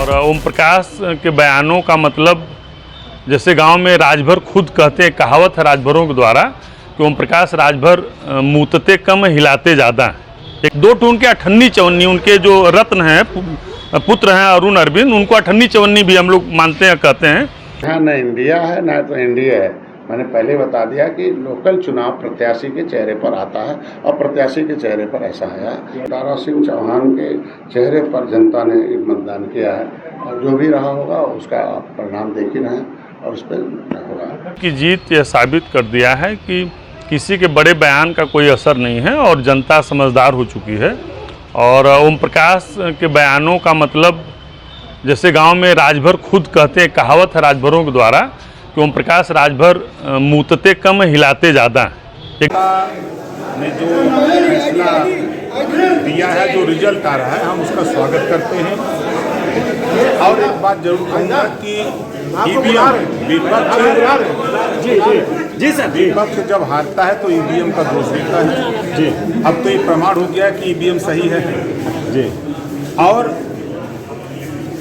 और ओम प्रकाश के बयानों का मतलब, जैसे गांव में राजभर खुद कहते हैं, कहावत है राजभरों के द्वारा कि ओम प्रकाश राजभर मूतते कम हिलाते ज़्यादा। एक दो टून के अठन्नी चवन्नी उनके जो रत्न हैं, पुत्र हैं अरुण अरविंद, उनको अठन्नी चवन्नी भी हम लोग मानते हैं, कहते हैं। यहाँ न इंडिया है न तो इंडिया है। मैंने पहले बता दिया कि लोकल चुनाव प्रत्याशी के चेहरे पर आता है और प्रत्याशी के चेहरे पर ऐसा है। दारा सिंह चौहान के चेहरे पर जनता ने मतदान किया है और जो भी रहा होगा उसका परिणाम देख ही रहे हैं और उस पर होगा की जीत यह साबित कर दिया है कि किसी के बड़े बयान का कोई असर नहीं है और जनता समझदार हो चुकी है। और ओम प्रकाश के बयानों का मतलब, जैसे गांव में राजभर खुद कहते हैं, कहावत है राजभरों के द्वारा कि ओम प्रकाश राजभर मूतते कम हिलाते ज़्यादा। ने जो फैसला दिया है, जो रिजल्ट आ रहा है, हम उसका स्वागत करते हैं। और एक बात जरूर कहूँगा कि ईवीएम विपक्ष जब हारता है तो ईवीएम का दोष देता है जी। अब तो ये प्रमाण हो गया कि ईवीएम सही है जी। और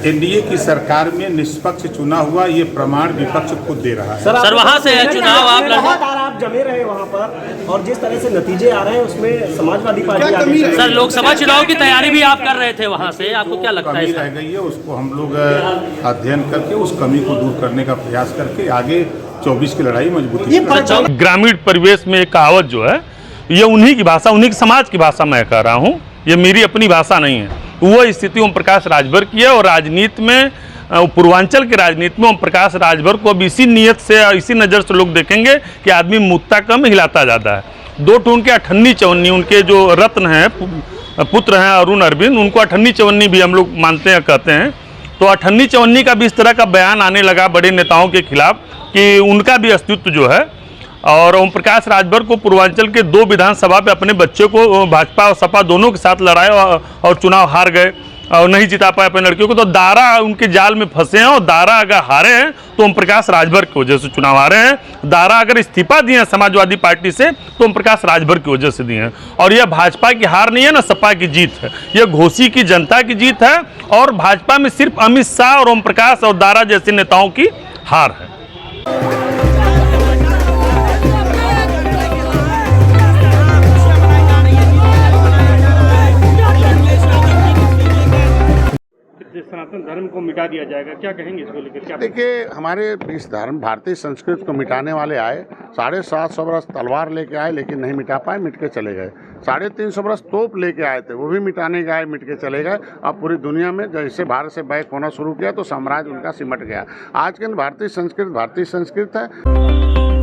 एनडीए की सरकार में निष्पक्ष चुना हुआ ये प्रमाण विपक्ष खुद दे रहा है। सर वहाँ से है चुनाव, आप जमे रहे वहाँ पर और जिस तरह से नतीजे आ रहे हैं उसमें समाजवादी पार्टी आगे। सर लोकसभा चुनाव की तैयारी भी आप कर रहे थे वहाँ से, आपको क्या लगता है? कमी रह गई है, उसको हम लोग अध्ययन करके उस कमी को दूर करने का प्रयास करके आगे 24 की लड़ाई मजबूती से। ग्रामीण परिवेश में एक कहावत जो है, ये उन्हीं की भाषा, उन्हीं के समाज की भाषा मैं कह रहा हूँ, ये मेरी अपनी भाषा नहीं है। वो स्थिति ओम प्रकाश राजभर की है और राजनीति में, पूर्वांचल के राजनीति में ओम प्रकाश राजभर को अब इसी नीयत से, इसी नज़र से लोग देखेंगे कि आदमी मुद्दा कम हिलाता ज़्यादा है। दो टून के अठन्नी चवन्नी उनके जो रत्न हैं, पुत्र हैं अरुण अरविंद, उनको अठन्नी चवन्नी भी हम लोग मानते हैं, कहते हैं। तो अठन्नी चवन्नी का भी इस तरह का बयान आने लगा बड़े नेताओं के खिलाफ कि उनका भी अस्तित्व जो है। और ओम प्रकाश राजभर को पूर्वांचल के 2 विधानसभा पे अपने बच्चे को भाजपा और सपा दोनों के साथ लड़ाया और चुनाव हार गए और नहीं जिता पाए अपने लड़कियों को। तो दारा उनके जाल में फंसे हैं और दारा अगर हारे हैं तो ओम प्रकाश राजभर की वजह से चुनाव हारे हैं। दारा अगर इस्तीफा दिए हैं समाजवादी पार्टी से तो ओम प्रकाश राजभर की वजह से दिए हैं। और यह भाजपा की हार नहीं है ना, सपा की जीत है, यह घोसी की जनता की जीत है। और भाजपा में सिर्फ अमित शाह और ओम प्रकाश और दारा जैसे नेताओं की हार है। सनातन धर्म को मिटा दिया जाएगा, क्या कहेंगे इसको लेकर? क्या देखिए, हमारे इस धर्म भारतीय संस्कृति को मिटाने वाले आए, 750 बरस तलवार लेके आए लेकिन नहीं मिटा पाए, मिट के चले गए। 350 बरस तोप लेके आए थे, वो भी मिटाने गए, मिट के चले गए। अब पूरी दुनिया में जैसे भारत से बैक होना शुरू किया तो साम्राज्य उनका सिमट गया। आज के भारतीय संस्कृति है।